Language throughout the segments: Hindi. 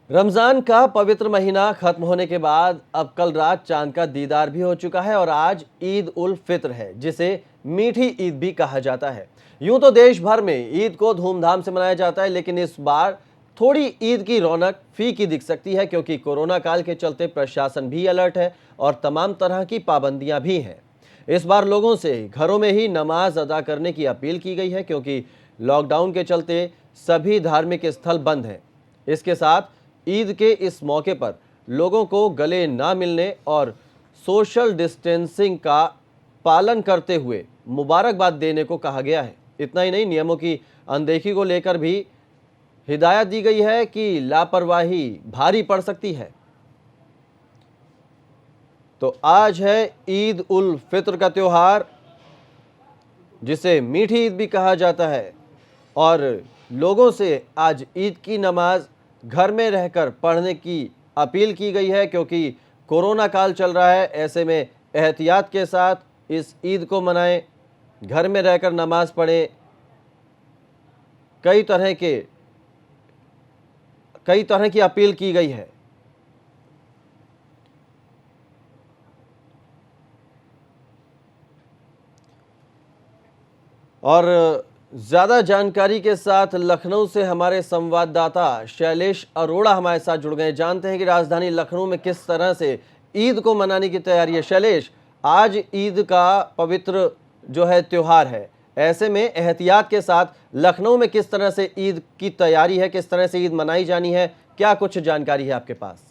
रमजान का पवित्र महीना खत्म होने के बाद अब कल रात चांद का दीदार भी हो चुका है और आज ईद उल फित्र है, जिसे मीठी ईद भी कहा जाता है। यूं तो देश भर में ईद को धूमधाम से मनाया जाता है, लेकिन इस बार थोड़ी ईद की रौनक फीकी दिख सकती है, क्योंकि कोरोना काल के चलते प्रशासन भी अलर्ट है और तमाम तरह की पाबंदियां भी हैं। इस बार लोगों से घरों में ही नमाज अदा करने की अपील की गई है, क्योंकि लॉकडाउन के चलते सभी धार्मिक स्थल बंद हैं। इसके साथ ईद के इस मौके पर लोगों को गले ना मिलने और सोशल डिस्टेंसिंग का पालन करते हुए मुबारकबाद देने को कहा गया है। इतना ही नहीं, नियमों की अनदेखी को लेकर भी हिदायत दी गई है कि लापरवाही भारी पड़ सकती है। तो आज है ईद उल फित्र का त्योहार, जिसे मीठी ईद भी कहा जाता है, और लोगों से आज ईद की नमाज घर में रहकर पढ़ने की अपील की गई है, क्योंकि कोरोना काल चल रहा है। ऐसे में एहतियात के साथ इस ईद को मनाएं, घर में रहकर नमाज पढ़ें। कई तरह की अपील की गई है। और ज़्यादा जानकारी के साथ लखनऊ से हमारे संवाददाता शैलेश अरोड़ा हमारे साथ जुड़ गए। जानते हैं कि राजधानी लखनऊ में किस तरह से ईद को मनाने की तैयारी है। शैलेश, आज ईद का पवित्र जो है त्योहार है, ऐसे में एहतियात के साथ लखनऊ में किस तरह से ईद की तैयारी है, किस तरह से ईद मनाई जानी है, क्या कुछ जानकारी है आपके पास?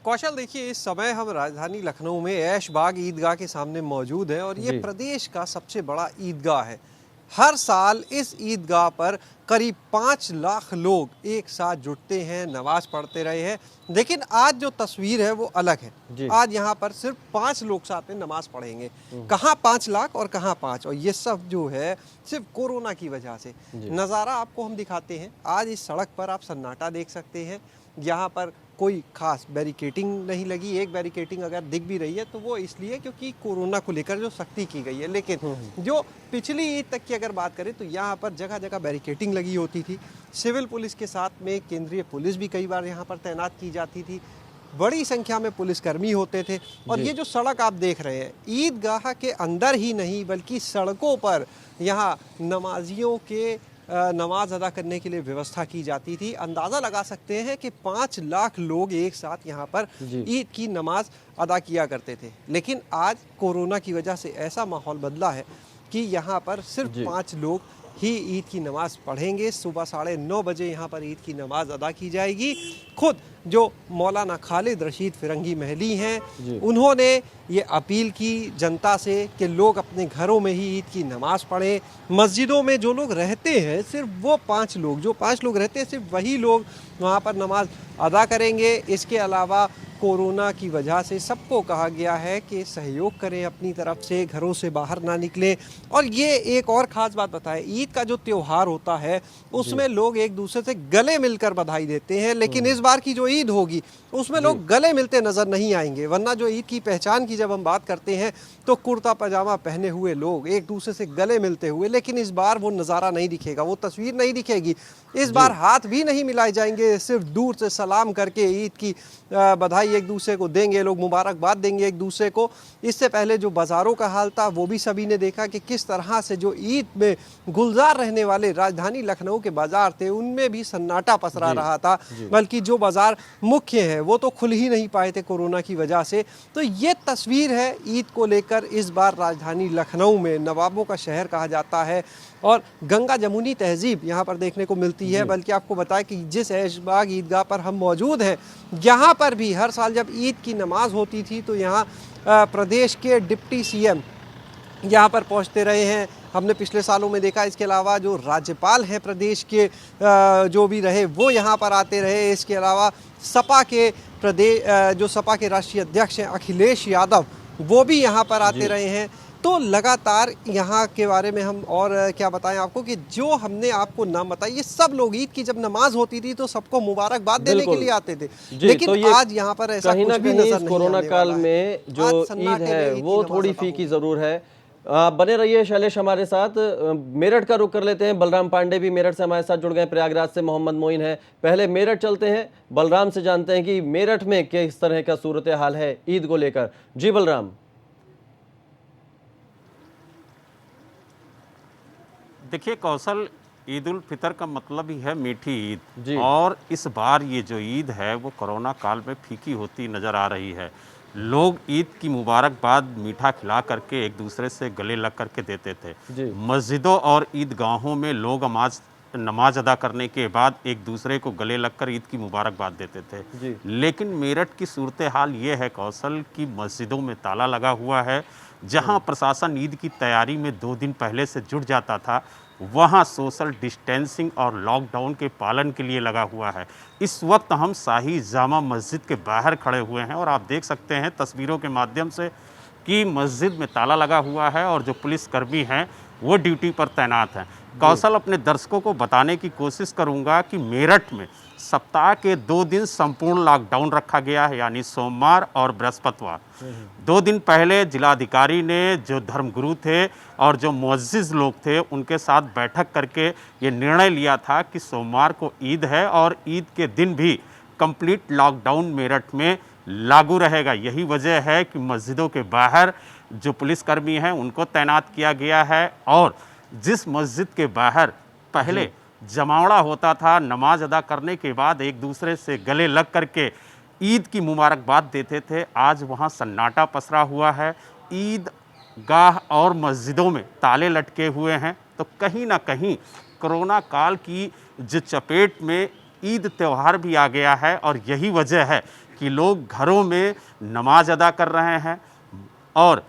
कौशल, देखिए, इस समय हम राजधानी लखनऊ में ऐशबाग ईदगाह के सामने मौजूद हैं और ये जी। प्रदेश का सबसे बड़ा ईदगाह है। हर साल इस ईदगाह पर करीब 5 लाख लोग एक साथ जुटते हैं, नमाज पढ़ते रहे हैं। लेकिन आज जो तस्वीर है वो अलग है। जी। आज यहाँ पर सिर्फ 5 लोग साथ में नमाज पढ़ेंगे। कहाँ 5 लाख और कहाँ 5, और ये सब जो है सिर्फ कोरोना की वजह से। नज़ारा आपको हम दिखाते हैं। आज इस सड़क पर आप सन्नाटा देख सकते हैं। यहाँ पर कोई खास बैरिकेटिंग नहीं लगी। एक बैरिकेटिंग अगर दिख भी रही है तो वो इसलिए क्योंकि कोरोना को लेकर जो सख्ती की गई है। लेकिन जो पिछली ईद तक की अगर बात करें तो यहाँ पर जगह जगह बैरिकेटिंग लगी होती थी। सिविल पुलिस के साथ में केंद्रीय पुलिस भी कई बार यहाँ पर तैनात की जाती थी। बड़ी संख्या में पुलिसकर्मी होते थे। और ये जो सड़क आप देख रहे हैं, ईदगाह के अंदर ही नहीं बल्कि सड़कों पर यहाँ नमाजियों के नमाज अदा करने के लिए व्यवस्था की जाती थी। अंदाज़ा लगा सकते हैं कि 5 लाख लोग एक साथ यहाँ पर ईद की नमाज अदा किया करते थे। लेकिन आज कोरोना की वजह से ऐसा माहौल बदला है कि यहाँ पर सिर्फ 5 लोग ही ईद की नमाज पढ़ेंगे। सुबह 9:30 बजे यहाँ पर ईद की नमाज अदा की जाएगी। खुद जो मौलाना खालिद रशीद फिरंगी महली हैं, उन्होंने ये अपील की जनता से कि लोग अपने घरों में ही ईद की नमाज पढ़ें। मस्जिदों में जो लोग रहते हैं, सिर्फ वो 5 लोग, जो 5 लोग रहते हैं, सिर्फ वही लोग वहाँ पर नमाज अदा करेंगे। इसके अलावा कोरोना की वजह से सबको कहा गया है कि सहयोग करें अपनी तरफ से, घरों से बाहर ना निकलें। और ये एक और ख़ास बात बताएं, ईद का जो त्यौहार होता है उसमें लोग एक दूसरे से गले मिलकर बधाई देते हैं। लेकिन इस बार की जो ईद होगी उसमें लोग गले मिलते नज़र नहीं आएंगे। वरना जो ईद की पहचान की जब हम बात करते हैं तो कुर्ता पजामा पहने हुए लोग एक दूसरे से गले मिलते हुए, लेकिन इस बार वो नज़ारा नहीं दिखेगा, वो तस्वीर नहीं दिखेगी। इस बार हाथ भी नहीं मिलाए जाएंगे, सिर्फ दूर से सलाम करके ईद की बधाई एक दूसरे को देंगे लोग, मुबारकबाद देंगे एक दूसरे को। इससे पहले जो बाज़ारों का हाल था वो भी सभी ने देखा कि किस तरह से जो ईद में गुलजार रहने वाले राजधानी लखनऊ के बाज़ार थे उनमें भी सन्नाटा पसरा रहा था। बल्कि जो बाज़ार मुख्य हैं वो तो खुल ही नहीं पाए थे कोरोना की वजह से। तो ये तस्वीर है ईद को लेकर इस बार राजधानी लखनऊ में। नवाबों का शहर कहा जाता है और गंगा जमुनी तहजीब यहाँ पर देखने को मिलती है। बल्कि आपको बताएं कि जिस ऐशबाग ईदगाह पर हम मौजूद हैं, यहाँ पर भी हर साल जब ईद की नमाज होती थी तो यहाँ प्रदेश के डिप्टी सीएम यहाँ पर पहुँचते रहे हैं, हमने पिछले सालों में देखा। इसके अलावा जो राज्यपाल हैं प्रदेश के जो भी रहे वो यहाँ पर आते रहे। इसके अलावा सपा के जो सपा के राष्ट्रीय अध्यक्ष हैं अखिलेश यादव, वो भी यहाँ पर आते रहे हैं। तो लगातार यहाँ के बारे में हम और क्या बताएं आपको कि जो हमने आपको नाम बताया, ये सब लोग ईद की जब नमाज होती थी तो सबको मुबारकबाद देने के लिए आते थे। लेकिन तो आज यहाँ पर ऐसा कुछ भी नजर नहीं आने वाला है। कोरोना काल में जो ईद है वो थोड़ी फीकी जरूर है, बने रहिए शैलेश हमारे साथ। मेरठ का रुख कर लेते हैं। बलराम पांडे भी मेरठ से हमारे साथ जुड़ गए। प्रयागराज से मोहम्मद मोइन है। पहले मेरठ चलते हैं, बलराम से जानते हैं कि मेरठ में किस तरह का सूरत हाल है ईद को लेकर। जी बलराम। देखिए कौशल, ईद उल फितर का मतलब ही है मीठी ईद। जी। और इस बार ये जो ईद है वो कोरोना काल में फीकी होती नज़र आ रही है। लोग ईद की मुबारकबाद मीठा खिला करके एक दूसरे से गले लग करके देते थे। जी। मस्जिदों और ईदगाहों में लोग नमाज अदा करने के बाद एक दूसरे को गले लगकर ईद की मुबारकबाद देते थे। जी। लेकिन मेरठ की सूरत हाल ये है कौशल कि मस्जिदों में ताला लगा हुआ है। जहां प्रशासन ईद की तैयारी में 2 दिन पहले से जुट जाता था, वहां सोशल डिस्टेंसिंग और लॉकडाउन के पालन के लिए लगा हुआ है। इस वक्त हम शाही जामा मस्जिद के बाहर खड़े हुए हैं और आप देख सकते हैं तस्वीरों के माध्यम से कि मस्जिद में ताला लगा हुआ है और जो पुलिसकर्मी हैं वो ड्यूटी पर तैनात हैं। कौशल, अपने दर्शकों को बताने की कोशिश करूंगा कि मेरठ में सप्ताह के 2 दिन संपूर्ण लॉकडाउन रखा गया है, यानी सोमवार और बृहस्पतिवार। 2 दिन पहले जिलाधिकारी ने जो धर्मगुरु थे और जो मुअज्जिज़ लोग थे उनके साथ बैठक करके ये निर्णय लिया था कि सोमवार को ईद है और ईद के दिन भी कंप्लीट लॉकडाउन मेरठ में लागू रहेगा। यही वजह है कि मस्जिदों के बाहर जो पुलिसकर्मी हैं उनको तैनात किया गया है और जिस मस्जिद के बाहर पहले जमावड़ा होता था, नमाज अदा करने के बाद एक दूसरे से गले लग करके ईद की मुबारकबाद देते थे, आज वहाँ सन्नाटा पसरा हुआ है। ईद गाह और मस्जिदों में ताले लटके हुए हैं। तो कहीं ना कहीं कोरोना काल की जो चपेट में ईद त्यौहार भी आ गया है और यही वजह है कि लोग घरों में नमाज अदा कर रहे हैं और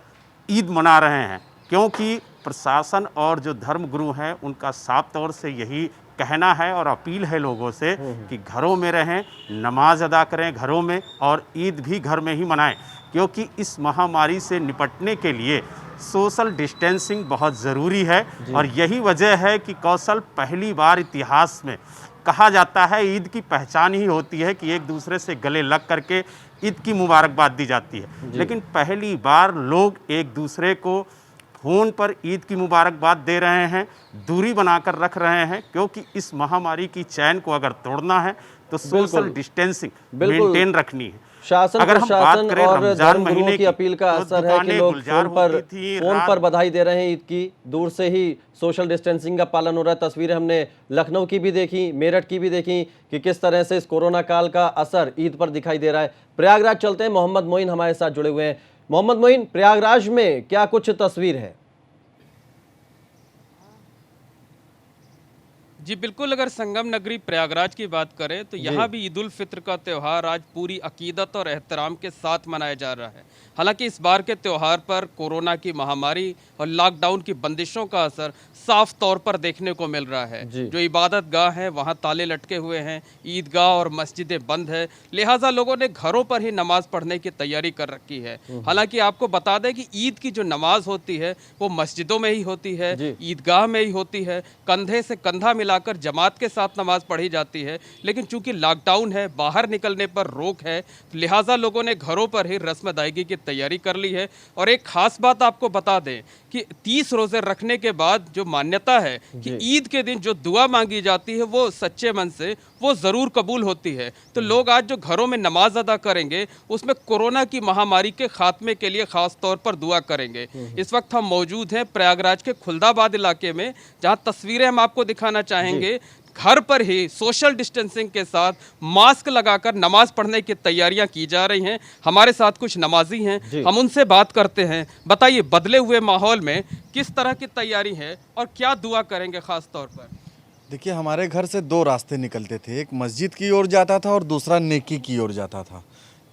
ईद मना रहे हैं, क्योंकि प्रशासन और जो धर्मगुरु हैं उनका साफ तौर से यही कहना है और अपील है लोगों से कि घरों में रहें, नमाज अदा करें घरों में और ईद भी घर में ही मनाएं, क्योंकि इस महामारी से निपटने के लिए सोशल डिस्टेंसिंग बहुत ज़रूरी है। और यही वजह है कि कौशल, पहली बार इतिहास में कहा जाता है ईद की पहचान ही होती है कि एक दूसरे से गले लग करके ईद की मुबारकबाद दी जाती है। लेकिन पहली बार लोग एक दूसरे को फ़ोन पर ईद की मुबारकबाद दे रहे हैं, दूरी बनाकर रख रहे हैं, क्योंकि इस महामारी की चैन को अगर तोड़ना है तो सोशल डिस्टेंसिंग मेंटेन रखनी है। शासन अगर हम बात प्रशासन करें और रमजान धर्मगुरुओं महीने की अपील का तो असर है कि लोग गुलजार फोन पर बधाई दे रहे हैं ईद की, दूर से ही सोशल डिस्टेंसिंग का पालन हो रहा है। तस्वीरें हमने लखनऊ की भी देखी, मेरठ की भी देखी कि किस तरह से इस कोरोना काल का असर ईद पर दिखाई दे रहा है। प्रयागराज चलते हैं, मोहम्मद मोइन हमारे साथ जुड़े हुए हैं। मोहम्मद मोइन, प्रयागराज में क्या कुछ तस्वीर है? जी बिल्कुल, अगर संगम नगरी प्रयागराज की बात करें तो यहाँ भी ईद उल फित्र का त्यौहार आज पूरी अकीदत और एहतराम के साथ मनाया जा रहा है। हालांकि इस बार के त्यौहार पर कोरोना की महामारी और लॉकडाउन की बंदिशों का असर साफ तौर पर देखने को मिल रहा है। जो इबादत गाह है वहाँ ताले लटके हुए हैं, ईदगाह और मस्जिदें बंद है, लिहाजा लोगों ने घरों पर ही नमाज पढ़ने की तैयारी कर रखी है। हालांकि आपको बता दें कि ईद की जो नमाज होती है वो मस्जिदों में ही होती है, ईदगाह में ही होती है, कंधे से कंधा मिलाकर जमात के साथ नमाज पढ़ी जाती है। लेकिन चूंकि लॉकडाउन है, बाहर निकलने पर रोक है, लिहाजा लोगों ने घरों पर ही रस्म अदायगी की तैयारी कर ली है। और एक खास बात आपको बता दें कि 30 रोजे रखने के बाद जो मान्यता है कि ईद के दिन जो दुआ मांगी जाती है वो सच्चे मन से वो ज़रूर कबूल होती है। तो लोग आज जो घरों में नमाज अदा करेंगे उसमें कोरोना की महामारी के खात्मे के लिए खास तौर पर दुआ करेंगे। इस वक्त हम मौजूद हैं प्रयागराज के खुलदाबाद इलाके में, जहां तस्वीरें हम आपको दिखाना चाहेंगे। घर पर ही सोशल डिस्टेंसिंग के साथ मास्क लगाकर नमाज पढ़ने की तैयारियां की जा रही हैं। हमारे साथ कुछ नमाजी हैं, हम उनसे बात करते हैं। बताइए, बदले हुए माहौल में किस तरह की तैयारी है और क्या दुआ करेंगे खास तौर पर? देखिए, हमारे घर से 2 रास्ते निकलते थे, एक मस्जिद की ओर जाता था और दूसरा नेकी की ओर जाता था।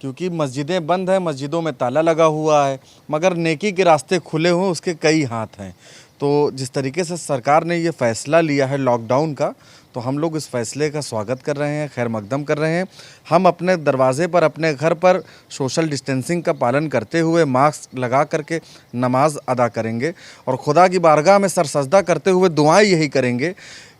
क्योंकि मस्जिदें बंद हैं, मस्जिदों में ताला लगा हुआ है, मगर नेकी के रास्ते खुले हुए उसके कई हाथ हैं। तो जिस तरीके से सरकार ने ये फ़ैसला लिया है लॉकडाउन का, तो हम लोग इस फैसले का स्वागत कर रहे हैं, खैर मकदम कर रहे हैं। हम अपने दरवाजे पर, अपने घर पर सोशल डिस्टेंसिंग का पालन करते हुए मास्क लगा करके नमाज अदा करेंगे और खुदा की बारगाह में सरसजदा करते हुए दुआएं यही करेंगे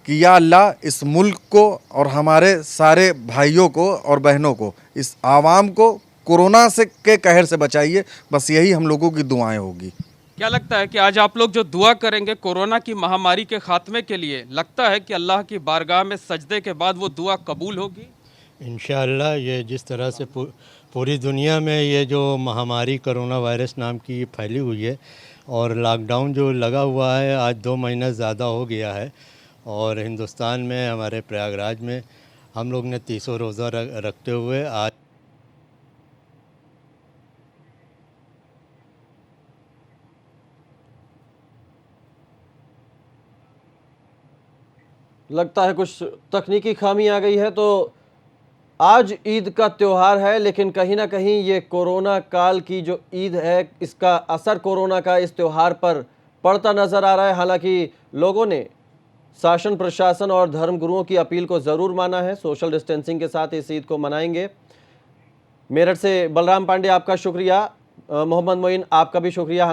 कि या अल्लाह, इस मुल्क को और हमारे सारे भाइयों को और बहनों को, इस आवाम को कोरोना से के कहर से बचाइए। बस यही हम लोगों की दुआएं होगी। क्या लगता है कि आज आप लोग जो दुआ करेंगे कोरोना की महामारी के खात्मे के लिए, लगता है कि अल्लाह की बारगाह में सजदे के बाद वो दुआ कबूल होगी? इंशाअल्लाह ये जिस तरह से पूरी दुनिया में ये जो महामारी कोरोना वायरस नाम की फैली हुई है और लॉकडाउन जो लगा हुआ है, आज 2 महीना ज़्यादा हो गया है और हिंदुस्तान में हमारे प्रयागराज में हम लोग ने 300 रोज़ा रखते हुए आज लगता है कुछ तकनीकी खामी आ गई है। तो आज ईद का त्यौहार है, लेकिन कहीं ना कहीं ये कोरोना काल की जो ईद है, इसका असर कोरोना का इस त्यौहार पर पड़ता नजर आ रहा है। हालांकि लोगों ने शासन प्रशासन और धर्मगुरुओं की अपील को ज़रूर माना है, सोशल डिस्टेंसिंग के साथ इस ईद को मनाएंगे। मेरठ से बलराम पांडे आपका शुक्रिया, मोहम्मद मोइन आपका भी शुक्रिया।